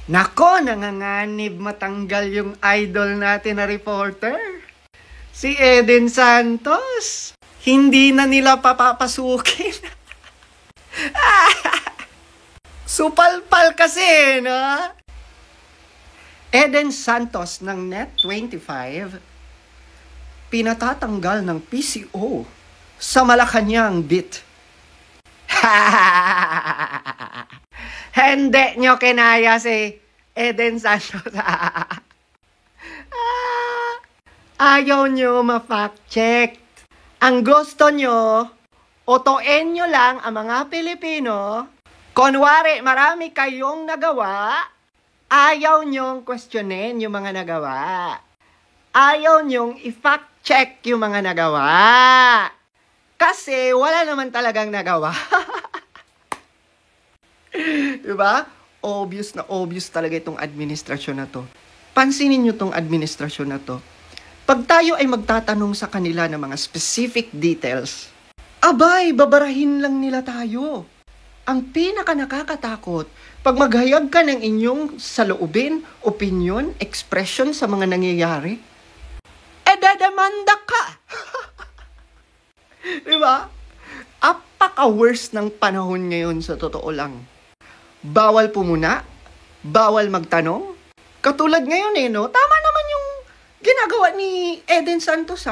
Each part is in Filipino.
Nako, nanganganib matanggal yung idol natin na reporter. Si Eden Santos. Hindi na nila papapasukin. Supalpal kasi, no? Eden Santos ng Net25, pinatatanggal ng PCO sa Malacanang bit. Hindi nyo kinaya si Eden Santos. Ayaw nyo ma-fact check. Ang gusto nyo, otoin nyo lang ang mga Pilipino. Kunwari, marami kayong nagawa. Ayaw nyong questionin yung mga nagawa. Ayaw nyong i-fact check yung mga nagawa. Kasi wala naman talagang nagawa. Diba? Obvious talaga itong administrasyon na to. Pansinin nyo tong administrasyon na to. Pag tayo ay magtatanong sa kanila ng mga specific details, abay, babarahin lang nila tayo. Ang pinaka nakakatakot, pag maghayag ka ng inyong saloobin, opinion, expression sa mga nangyayari, dadamanda ka. Diba? Apaka-worst ng panahon ngayon sa totoo lang. Bawal pumuna, bawal magtanong. Katulad ngayon no? Tama naman yung ginagawa ni Eden Santos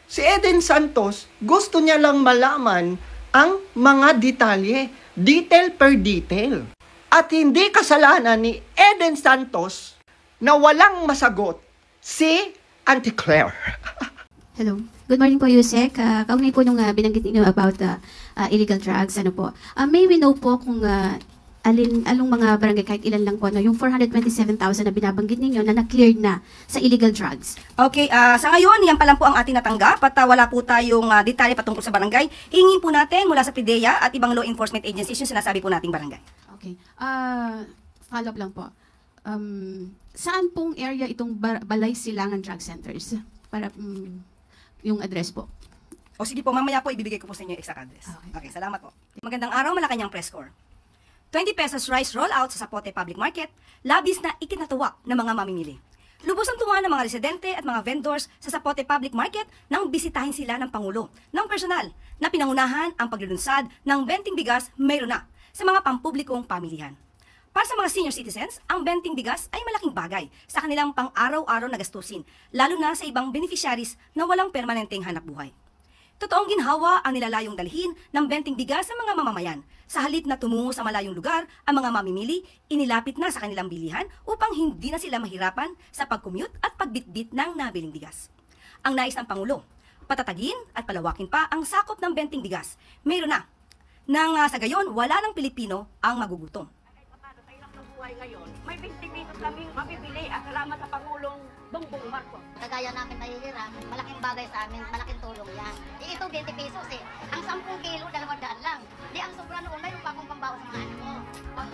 Si Eden Santos, gusto niya lang malaman ang mga detalye, detail per detail. At hindi kasalanan ni Eden Santos na walang masagot si Auntie Claire. Hello. Good morning po, Yusek. Kaugnay po nung binanggit niyo about illegal drugs. May we know po kung along mga barangay, kahit ilan lang po, yung 427,000 na binabanggit ninyo na na-cleared na sa illegal drugs? Okay, sa ngayon, yan pa lang po ang ating natanggap at wala po tayong detalye patungkol sa barangay. Hingin po natin mula sa PIDEA at ibang law enforcement agencies yung sinasabi po nating barangay. Okay. Follow up lang po. Saan pong area itong Balay Silangan Drug Centers? Para yung address po. O sige po, mamaya po ibibigay ko po sa inyo yung exact address. Okay, salamat po. Magandang araw, Malacanang Press Corps. 20 pesos rice rollout sa Zapote Public Market, labis na ikinatuwa ng mga mamimili. Lubos ang tuwa ng mga residente at mga vendors sa Zapote Public Market nang bisitahin sila ng Pangulo ng personal na pinangunahan ang paglulunsad ng benting bigas mayroon na sa mga pampublikong pamilihan. Para sa mga senior citizens, ang benting bigas ay malaking bagay sa kanilang pang-araw-araw na gastusin, lalo na sa ibang beneficiaries na walang permanenteng hanap buhay. Totoong ginhawa ang nilalayong dalhin ng benting bigas sa mga mamamayan. Sa halip na tumungo sa malayong lugar, ang mga mamimili inilapit na sa kanilang bilihan upang hindi na sila mahirapan sa pag-commute at pagbitbit ng nabiling bigas. Ang nais ng Pangulo, patatagin at palawakin pa ang sakop ng benting bigas. Mayroon na. Nang sa gayon, wala ng Pilipino ang magugutom. Ngayon, may 20 pesos kaming mabibili at salamat sa Pangulong Bongbong Marcos. Kagaya namin nahihiram, malaking bagay sa amin, malaking tulong yan. Ito 20 pesos Ang 10 kilo, 200 lang. Di ang sobra noon, mayroon pa akong pambawas sa mga anak ko. Ang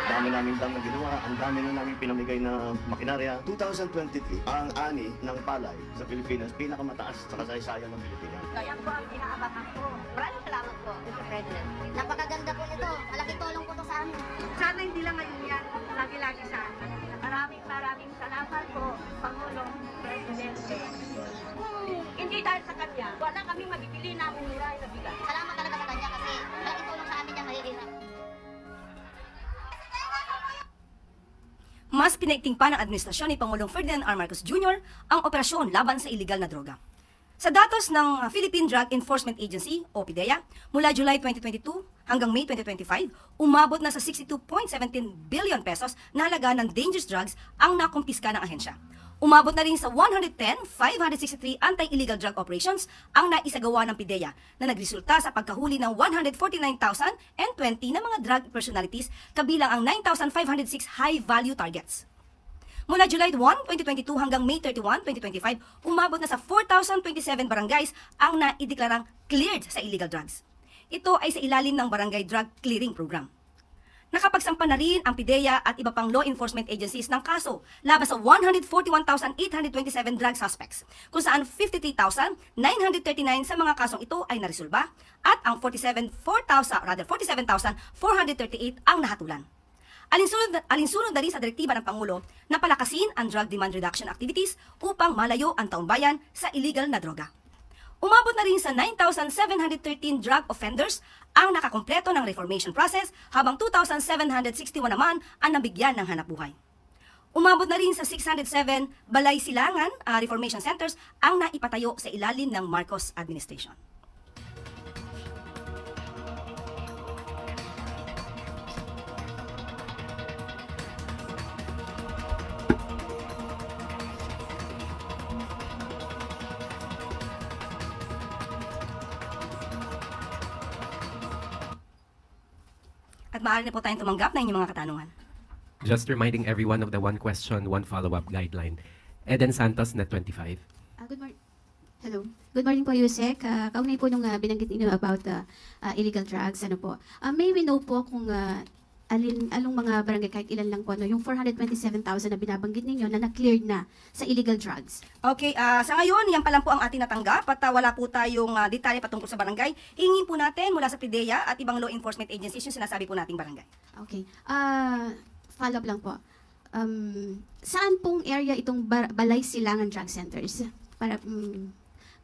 dami namin dang ginawa, ang dami na namin pinamigay na makinarya. 2023, ang ani ng palay sa Pilipinas, pinakamataas sa kasaysayan ng Pilipinas. Kaya po ang inaabakan ko. Maraming salamat po, Mr. President. Napakaganda po nito. Malaking tulong po to sa amin. Sana hindi lang ngayon yan, lagi-lagi sa akin. Maraming salamat po, Pangulong Presidente. Hindi dahil sa kanya, wala kami mabibili na mura na bigas. Salamat talaga sa kanya kasi malaking tulong sa amin yung mahihirap. Mas pinaigting pa ng administrasyon ni Pangulong Ferdinand R. Marcos Jr. ang operasyon laban sa iligal na droga. Sa datos ng Philippine Drug Enforcement Agency o PIDEA, mula July 2022 hanggang May 2025, umabot na sa 62.17 billion pesos na halaga ng dangerous drugs ang nakumpiska ng ahensya. Umabot na rin sa 110,563 anti-illegal drug operations ang naisagawa ng PIDEA na nagresulta sa pagkahuli ng 149,020 na mga drug personalities kabilang ang 9,506 high-value targets. Mula July 1, 2022 hanggang May 31, 2025, umabot na sa 4,027 barangays ang naideklarang cleared sa illegal drugs. Ito ay sa ilalim ng Barangay Drug Clearing Program. Nakapagsampa na rin ang PIDEA at iba pang law enforcement agencies ng kaso laban sa 141,827 drug suspects, kung saan 53,939 sa mga kasong ito ay naresolba at ang 47,438 ang nahatulan. Alinsunod na rin sa direktiba ng Pangulo na palakasin ang drug demand reduction activities upang malayo ang taong bayan sa illegal na droga. Umabot na rin sa 9,713 drug offenders ang nakakumpleto ng reformation process habang 2,761 naman ang nabigyan ng hanapbuhay. Umabot na rin sa 607 balay silangan reformation centers ang naipatayo sa ilalim ng Marcos administration. At maaari na po tayong tumanggap ng inyong mga katanungan. Just reminding everyone of the one question, one follow-up guideline. Eden Santos, Net 25. Good morning. Hello. Good morning po, Yusek. Kaunay po nung binanggit ninyo about illegal drugs. Ano po? May we know po kung along mga barangay, kahit ilan lang po, yung 427,000 na binabanggit ninyo na na-cleared na sa illegal drugs. Okay, sa ngayon, yan pa lang po ang ating natanggap at wala po tayong detalye patungkol sa barangay. Hingin po natin mula sa PIDEA at ibang law enforcement agencies yung sinasabi po nating barangay. Okay. Follow up lang po. Saan pong area itong Balay Silangan Drug Centers? Para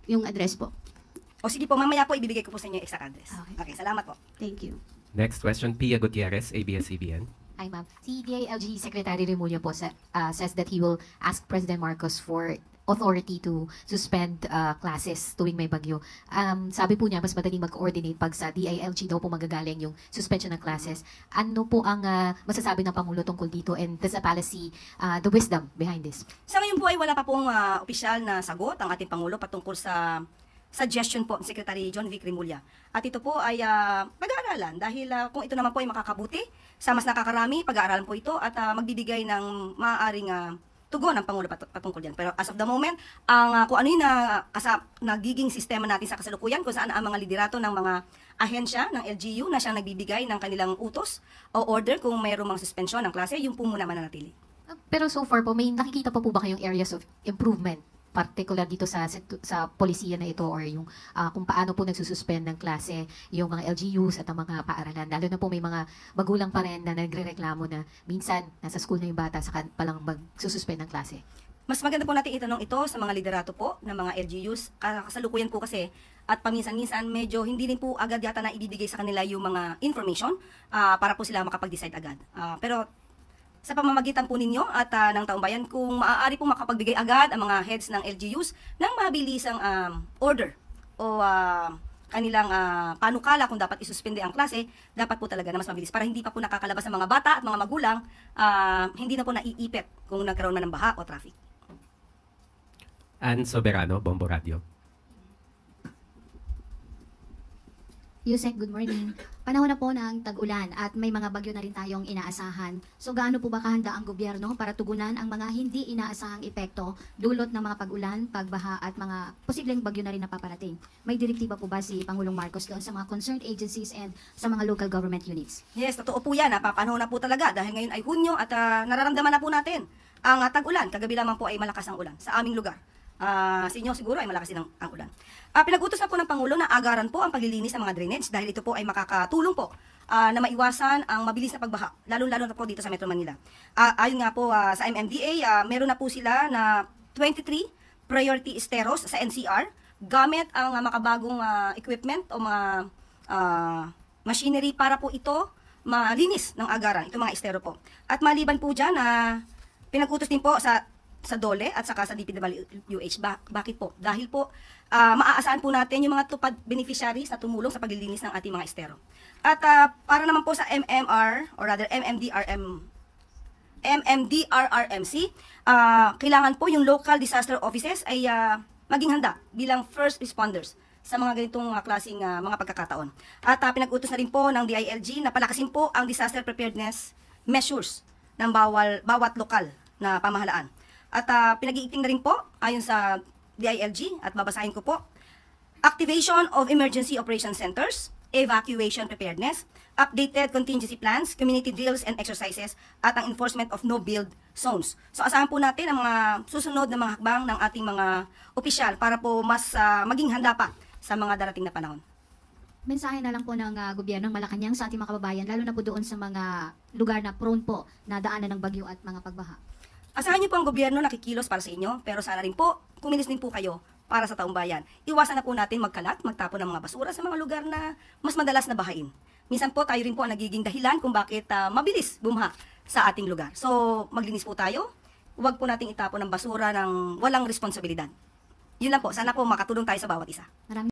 yung address po. O sige po, mamaya po ibibigay ko po sa inyo yung exact address. Okay, salamat po. Thank you. Next question, Pia Gutierrez, ABS-CBN. Hi, ma'am. Si DILG Secretary Remulla po says that he will ask President Marcos for authority to suspend classes tuwing may bagyo. Sabi po niya, mas madaling mag-coordinate pag sa DILG daw po magagaling yung suspension ng classes. Ano po ang masasabi ng Pangulo tungkol dito, and does the policy, the wisdom behind this? Sa ngayon po ay wala pa pong opisyal na sagot ang ating Pangulo patungkol sa suggestion po ni Secretary John Vic Remulla. At ito po ay pag-aaralan dahil kung ito naman po ay makakabuti, sa mas nakakarami, pag-aaralan po ito at magbibigay ng maaaring tugon ng Pangulo patungkol dyan. Pero as of the moment, kung ano yung nagiging sistema natin sa kasalukuyan, kung saan ang mga liderato ng mga ahensya ng LGU na siyang nagbibigay ng kanilang utos o order kung mayroong mga suspension ng klase, yung po muna mananatili. Pero so far po, may nakikita pa po ba kayong areas of improvement, particular dito sa polisiya na ito, or yung kung paano po nagsususpend ng klase yung mga LGUs at ang mga paaralan? Lalo na po may mga magulang pa rin na nagre-reklamo na minsan nasa school na yung bata saka palang magsususpend ng klase. Mas maganda po natin itanong ito sa mga liderato po ng mga LGUs. Kasalukuyan po kasi at paminsan-minsan medyo hindi rin po agad yata na ibibigay sa kanila yung mga information para po sila makapag-decide agad. Pero sa pamamagitan po ninyo at ng taong bayan, kung maaari po makapagbigay agad ang mga heads ng LGUs ng mabilisang order o kanilang panukala kung dapat isuspende ang klase, dapat po talaga na mas mabilis para hindi pa po nakakalabas ang mga bata at mga magulang, hindi na po naiipit kung nagkaroon na ng baha o traffic. Ann Soberano, Bombo Radio. Yusek, good morning. Panahon na po ng tag-ulan at may mga bagyo na rin tayong inaasahan. So gaano po ba kahanda ang gobyerno para tugunan ang mga hindi inaasahang epekto dulot ng mga pag-ulan, pagbaha at mga posibleng bagyo na rin na paparating? May direktiba po ba si Pangulong Marcos doon sa mga concerned agencies and sa mga local government units? Yes, totoo po yan. Napapanahon na po talaga dahil ngayon ay Hunyo at nararamdaman na po natin ang tag-ulan. Kagabi lamang po ay malakas ang ulan sa aming lugar. Sa inyo siguro ay malakas din ang ulan. Pinag-utos na po ng Pangulo na agaran po ang paglilinis ng mga drainage dahil ito po ay makakatulong po na maiwasan ang mabilis na pagbaha, lalo-lalo na po dito sa Metro Manila. Ayon nga po sa MMDA, meron na po sila na 23 priority esteros sa NCR gamit ang makabagong equipment o mga machinery para po ito malinis ng agaran, itong mga estero po. At maliban po dyan, pinag-utos din po sa DOLE at saka sa DPWH. Bakit po? Dahil po, maaasahan po natin yung mga tupad beneficiaries na tumulong sa paglilinis ng ating mga estero. At para naman po sa MMR, or rather MMDRRMC, kailangan po yung local disaster offices ay maging handa bilang first responders sa mga ganitong klaseng mga pagkakataon. At pinag-utos na rin po ng DILG na palakasin po ang disaster preparedness measures ng bawat lokal na pamahalaan. At pinag-iiting na rin po, ayon sa DILG, at babasahin ko po, activation of emergency operation centers, evacuation preparedness, updated contingency plans, community drills and exercises, at ang enforcement of no-build zones. So asahan po natin ang mga susunod na mga hakbang ng ating mga opisyal para po mas maging handa pa sa mga darating na panahon. mensahe na lang po ng gobyerno ng Malacanang sa ating mga kababayan, lalo na po doon sa mga lugar na prone po na daanan ng bagyo at mga pagbaha. Asahan niyo po ang gobyerno nakikilos para sa inyo, pero sana rin po, kumilos din po kayo para sa taong bayan. Iwasan na po natin magkalat, magtapon ng mga basura sa mga lugar na mas madalas na bahain. Minsan po tayo rin po ang nagiging dahilan kung bakit mabilis bumaha sa ating lugar. So, maglinis po tayo, huwag po nating itapon ng basura ng walang responsibilidad. Yun lang po, sana po makatulong tayo sa bawat isa. Maraming